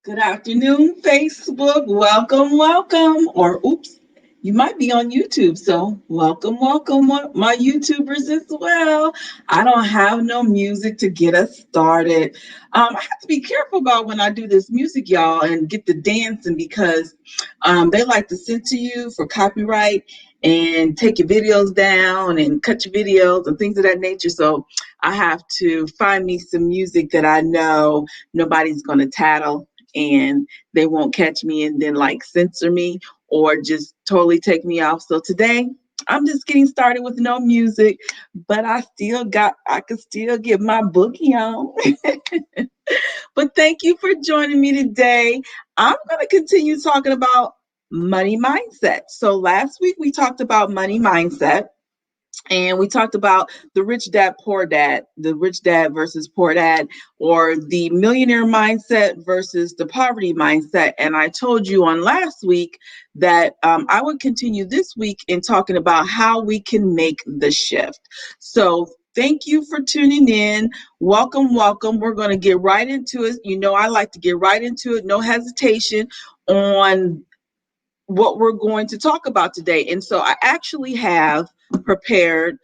Good afternoon, Facebook. Welcome, welcome. Or, oops, you might be on YouTube. So, welcome, my YouTubers as well. I don't have no music to get us started. I have to be careful about when I do this music, y'all, and get the dancing because they like to send to you for copyright and take your videos down and cut your videos and things of that nature. So, I have to find me some music that I know nobody's going to tattle and they won't catch me and then like censor me or just totally take me off. So today I'm just getting started with no music, but I could still get my boogie on. But thank you for joining me today. I'm going to continue talking about money mindset. So last week we talked about money mindset. And we talked about the rich dad, poor dad, the rich dad versus poor dad, or the millionaire mindset versus the poverty mindset. And I told you on last week that I would continue this week in talking about how we can make the shift. So thank you for tuning in. Welcome, welcome. We're going to get right into it. You know, I like to get right into it, no hesitation on what we're going to talk about today. And so I actually have prepared,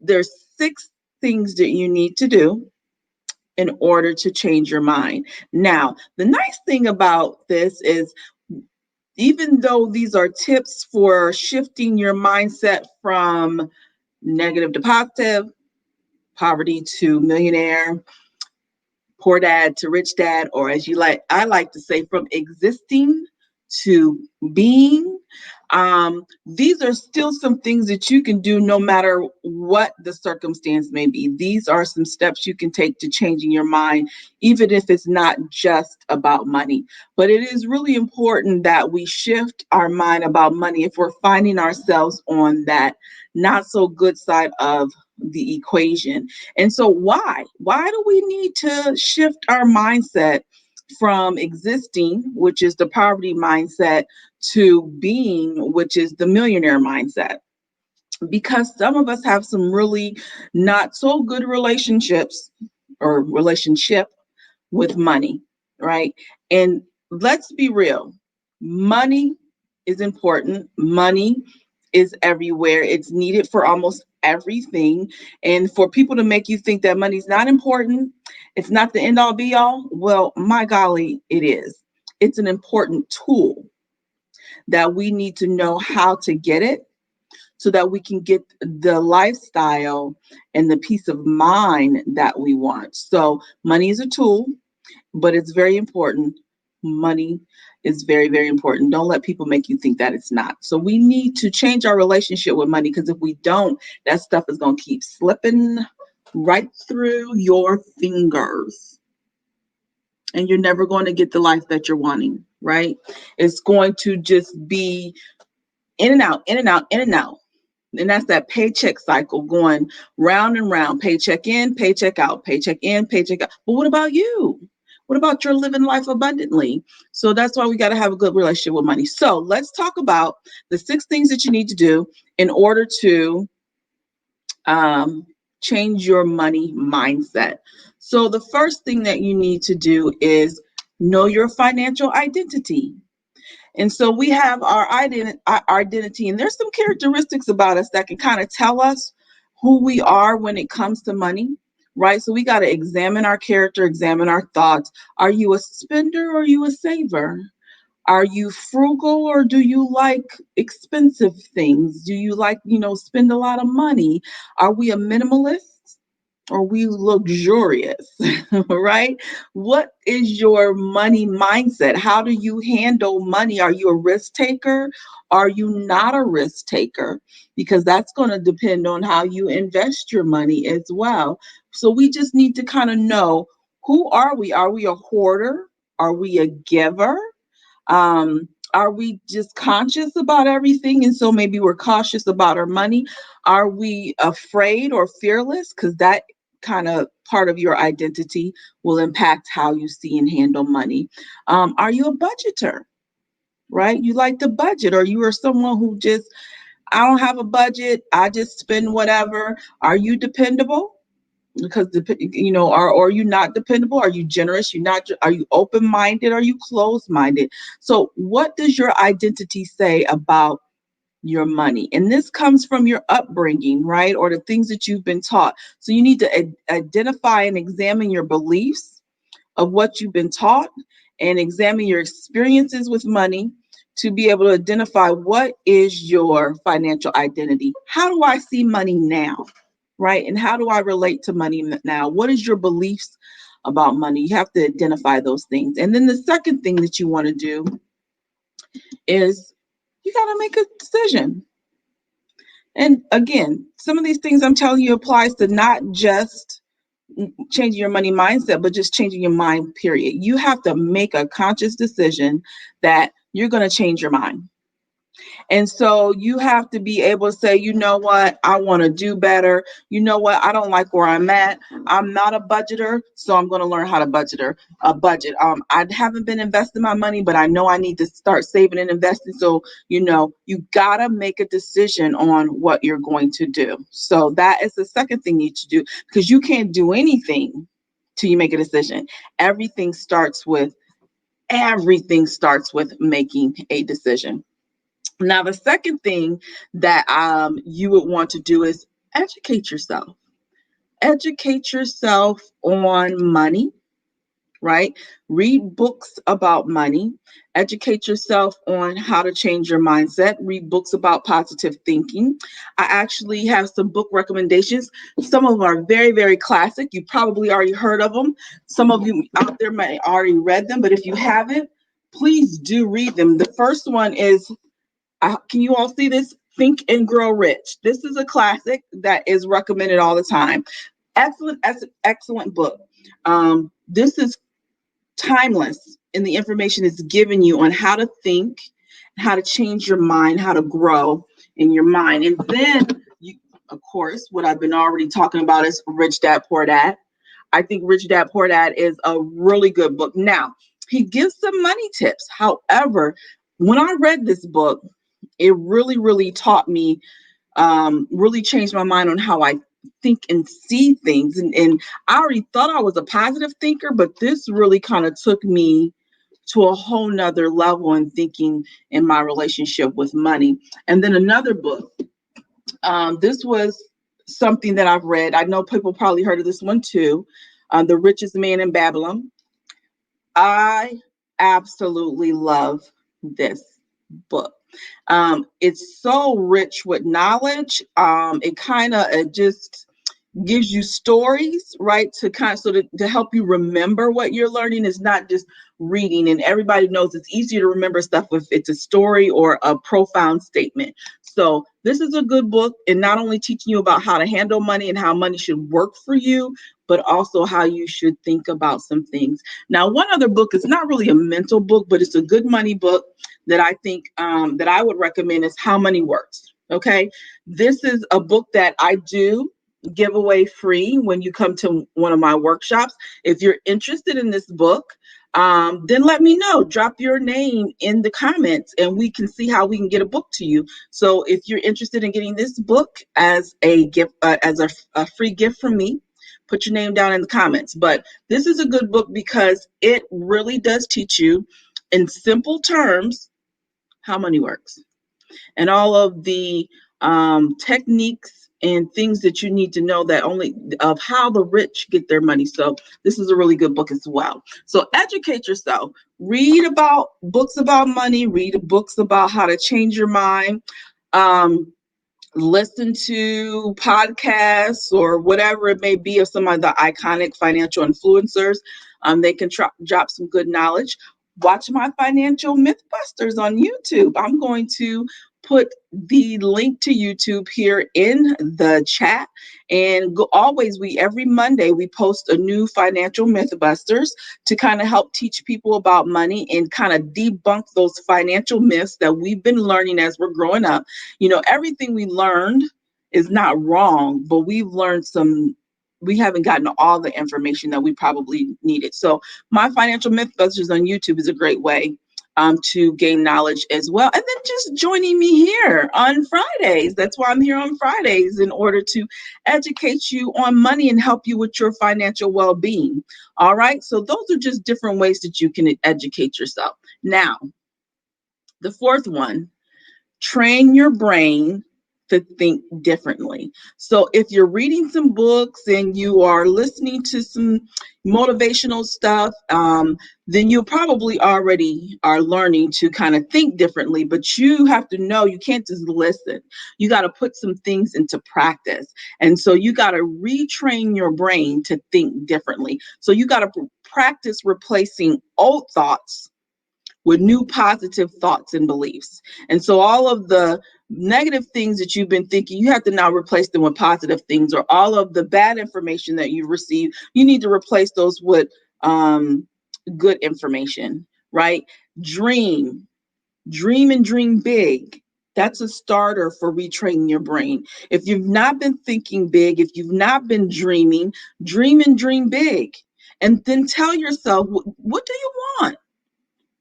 there's 6 things that you need to do in order to change your mind. Now, the nice thing about this is even though these are tips for shifting your mindset from negative to positive, poverty to millionaire, poor dad to rich dad, or as you like, I like to say, from existing to being. These are still some things that you can do no matter what the circumstance may be. These are some steps you can take to changing your mind, even if it's not just about money. But it is really important that we shift our mind about money if we're finding ourselves on that not so good side of the equation. And so why do we need to shift our mindset from existing, which is the poverty mindset, to being, which is the millionaire mindset? Because some of us have some really not so good relationships or relationship with money, right? And let's be real, money is important. Money is everywhere. It's needed for almost everything. And for people to make you think that money's not important, it's not the end all be all, well, my golly, it is. It's an important tool that we need to know how to get it so that we can get the lifestyle and the peace of mind that we want. So, money is a tool, but it's very important. Money is very, very important. Don't let people make you think that it's not. So we need to change our relationship with money because if we don't, that stuff is going to keep slipping right through your fingers. And you're never going to get the life that you're wanting, right? It's going to just be in and out, in and out, in and out. And that's that paycheck cycle going round and round, paycheck in, paycheck out, paycheck in, paycheck out. But what about you? What about your living life abundantly? So that's why we got to have a good relationship with money. So let's talk about the 6 things that you need to do in order to change your money mindset. So the first thing that you need to do is know your financial identity. And so we have our identity, and there's some characteristics about us that can kind of tell us who we are when it comes to money, right? So we got to examine our character, examine our thoughts. Are you a spender or are you a saver? Are you frugal or do you like expensive things? Do you like, spend a lot of money? Are we a minimalist? Or we luxurious, right? What is your money mindset? How do you handle money? Are you a risk taker? Are you not a risk taker? Because that's going to depend on how you invest your money as well. So we just need to kind of know, who are we? Are we a hoarder? Are we a giver? Are we just conscious about everything? And so maybe we're cautious about our money. Are we afraid or fearless? Because that kind of part of your identity will impact how you see and handle money. Are you a budgeter? Right? You like to budget, or you are someone who just, I don't have a budget, I just spend whatever. Are you dependable? because are you not dependable? Are you generous? You not Are you open-minded? Are you closed-minded? So what does your identity say about your money? And this comes from your upbringing, right? Or the things that you've been taught. So you need to identify and examine your beliefs of what you've been taught, and examine your experiences with money to be able to identify what is your financial identity. How do I see money now? Right? And how do I relate to money now? What is your beliefs about money? You have to identify those things. And then the second thing that you want to do is you got to make a decision. And again, some of these things I'm telling you applies to not just changing your money mindset, but just changing your mind, period. You have to make a conscious decision that you're going to change your mind. And so you have to be able to say, you know what, I want to do better. You know what, I don't like where I'm at. I'm not a budgeter, so I'm going to learn how to budget. I haven't been investing my money, but I know I need to start saving and investing. So, you got to make a decision on what you're going to do. So that is the second thing you need to do, because you can't do anything till you make a decision. Everything starts with making a decision. Now, the second thing that you would want to do is educate yourself. Educate yourself on money, right? Read books about money. Educate yourself on how to change your mindset. Read books about positive thinking. I actually have some book recommendations. Some of them are very, very classic. You probably already heard of them. Some of you out there may already read them, but if you haven't, please do read them. The first one is, can you all see this? Think and Grow Rich. This is a classic that is recommended all the time. Excellent book. This is timeless in the information it's given you on how to think, how to change your mind, how to grow in your mind. And then, of course, what I've been already talking about is Rich Dad Poor Dad. I think Rich Dad Poor Dad is a really good book. Now, he gives some money tips. However, when I read this book, it really, really taught me, really changed my mind on how I think and see things. And I already thought I was a positive thinker, but this really kind of took me to a whole nother level in thinking in my relationship with money. And then another book, this was something that I've read. I know people probably heard of this one too. The Richest Man in Babylon. I absolutely love this book. It's so rich with knowledge. It just gives you stories, right? To help you remember what you're learning. Is not just reading. And everybody knows it's easier to remember stuff if it's a story or a profound statement. So this is a good book, and not only teaching you about how to handle money and how money should work for you, but also how you should think about some things. Now, one other book is not really a mental book, but it's a good money book that I think that I would recommend is How Money Works. Okay, this is a book that I do give away free when you come to one of my workshops. If you're interested in this book, then let me know. Drop your name in the comments and we can see how we can get a book to you. So if you're interested in getting this book as a gift, as a free gift from me, put your name down in the comments. But this is a good book because it really does teach you in simple terms how money works and all of the techniques and things that you need to know, that only of how the rich get their money. So this is a really good book as well. So educate yourself. Read about books about money. Read books about how to change your mind. Um, Listen to podcasts or whatever it may be of some of the iconic financial influencers. They can drop some good knowledge. Watch my financial Mythbusters on YouTube. I'm going to put the link to YouTube here in the chat. And every Monday we post a new financial Mythbusters to kind of help teach people about money and kind of debunk those financial myths that we've been learning as we're growing up. Everything we learned is not wrong, but we haven't gotten all the information that we probably needed. So my financial Mythbusters on YouTube is a great way to gain knowledge as well. And then just joining me here on Fridays. That's why I'm here on Fridays, in order to educate you on money and help you with your financial well-being. All right. So those are just different ways that you can educate yourself. Now, the fourth one, train your brain to think differently. So if you're reading some books and you are listening to some motivational stuff, then you probably already are learning to kind of think differently. But you have to know, you can't just listen. You got to put some things into practice. And so you got to retrain your brain to think differently. So you got to practice replacing old thoughts with new positive thoughts and beliefs. And so all of the negative things that you've been thinking, you have to now replace them with positive things, or all of the bad information that you receive, you need to replace those with good information, right? Dream, dream and dream big. That's a starter for retraining your brain. If you've not been thinking big, if you've not been dreaming, dream and dream big. And then tell yourself, what do you want?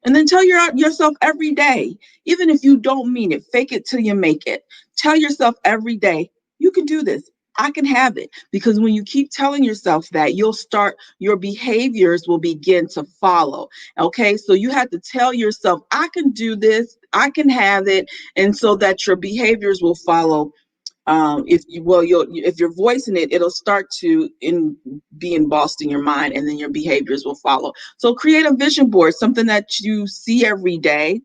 And then tell yourself every day, even if you don't mean it, fake it till you make it. Tell yourself every day, you can do this. I can have it. Because when you keep telling yourself that, your behaviors will begin to follow. Okay. So you have to tell yourself, I can do this. I can have it. And so that your behaviors will follow. If you're voicing it, it'll start to be embossed in your mind, and then your behaviors will follow. So create a vision board, something that you see every day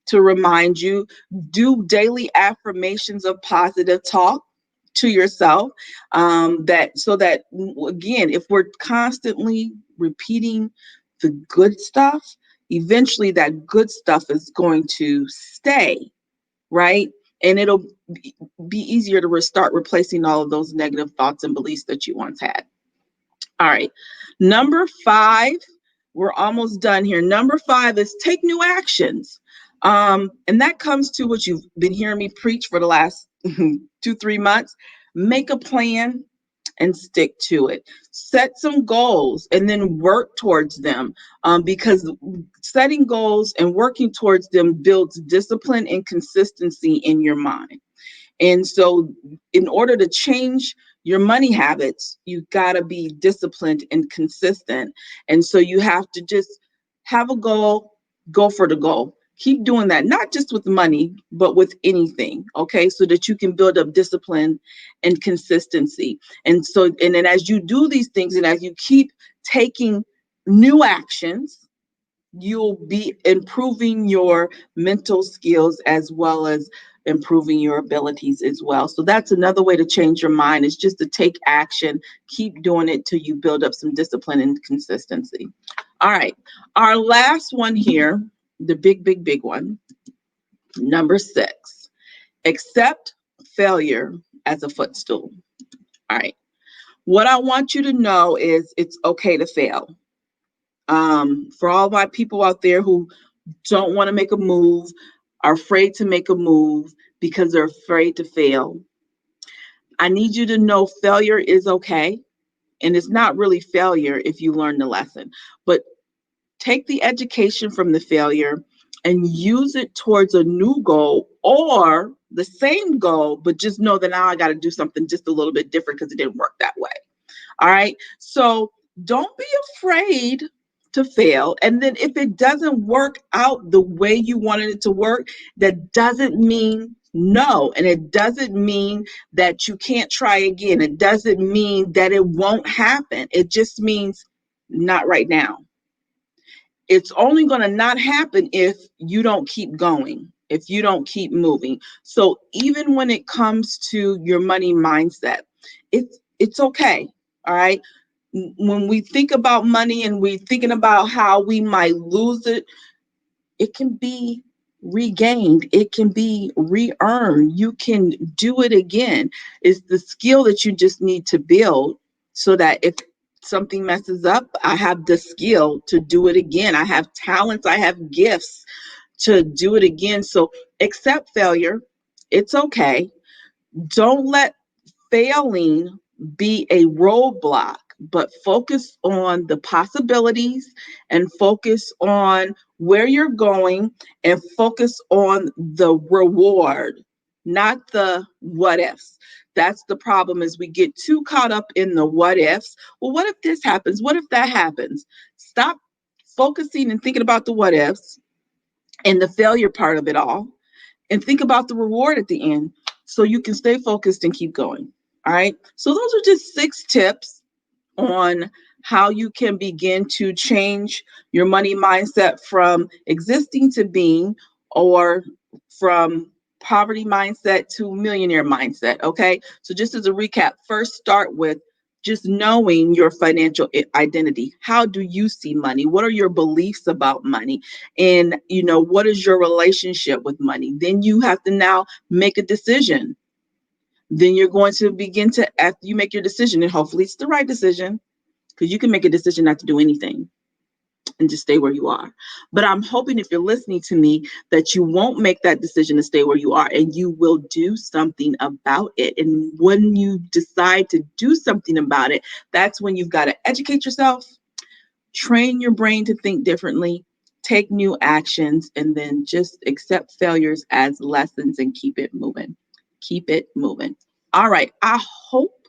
to remind you. Do daily affirmations of positive talk to yourself. That so that, again, if we're constantly repeating the good stuff, eventually that good stuff is going to stay, right? And it'll be easier to start replacing all of those negative thoughts and beliefs that you once had. All right. Number 5, we're almost done here. Number 5 is take new actions. And that comes to what you've been hearing me preach for the last 2-3 months. Make a plan and stick to it. Set some goals and then work towards them, because setting goals and working towards them builds discipline and consistency in your mind. And so, in order to change your money habits, you've got to be disciplined and consistent. And so, you have to just have a goal, go for the goal. Keep doing that, not just with money, but with anything, okay? So that you can build up discipline and consistency. And then as you do these things and as you keep taking new actions, you'll be improving your mental skills as well as improving your abilities as well. So that's another way to change your mind, is just to take action, keep doing it till you build up some discipline and consistency. All right. Our last one here, the big one, number 6, accept failure as a footstool. All right. What I want you to know is it's okay to fail. For all my people out there who don't want to make a move, are afraid to make a move because they're afraid to fail, I need you to know failure is okay. And it's not really failure if you learn the lesson. But take the education from the failure and use it towards a new goal, or the same goal, but just know that now I got to do something just a little bit different because it didn't work that way. All right. So don't be afraid to fail. And then if it doesn't work out the way you wanted it to work, that doesn't mean no. And it doesn't mean that you can't try again. It doesn't mean that it won't happen. It just means not right now. It's only going to not happen if you don't keep going, if you don't keep moving. So even when it comes to your money mindset, it's okay. All right. When we think about money and we're thinking about how we might lose it, it can be regained, it can be re-earned. You can do it again. It's the skill that you just need to build, so that if something messes up, I have the skill to do it again. I have talents, I have gifts to do it again. So accept failure. It's okay. Don't let failing be a roadblock, but focus on the possibilities and focus on where you're going and focus on the reward, not the what ifs. That's the problem, is we get too caught up in the what ifs. Well, what if this happens? What if that happens? Stop focusing and thinking about the what ifs and the failure part of it all, and think about the reward at the end so you can stay focused and keep going. All right. So those are just 6 tips on how you can begin to change your money mindset from existing to being, or from poverty mindset to millionaire mindset. Okay. So, just as a recap, first start with just knowing your financial identity. How do you see money? What are your beliefs about money? And, what is your relationship with money? Then you have to now make a decision. Then you're going to begin to, after you make your decision, and hopefully it's the right decision, because you can make a decision not to do anything and just stay where you are. But I'm hoping, if you're listening to me, that you won't make that decision to stay where you are, and you will do something about it. And when you decide to do something about it, that's when you've got to educate yourself, train your brain to think differently, take new actions, and then just accept failures as lessons and keep it moving. Keep it moving. All right. I hope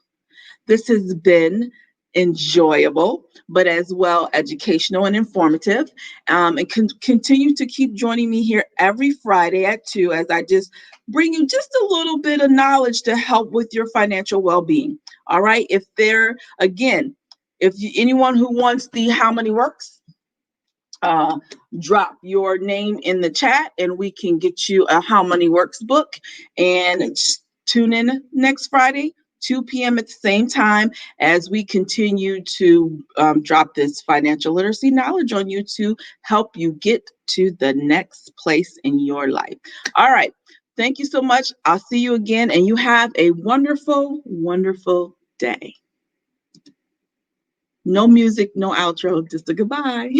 this has been enjoyable, but as well educational and informative. And continue to keep joining me here every Friday at 2, as I just bring you just a little bit of knowledge to help with your financial well-being. All right. If anyone who wants the How Money Works, uh, drop your name in the chat and we can get you a How Money Works book. And tune in next Friday, 2 p.m. at the same time, as we continue to drop this financial literacy knowledge on you to help you get to the next place in your life. All right. Thank you so much. I'll see you again, and you have a wonderful, wonderful day. No music, no outro, just a goodbye.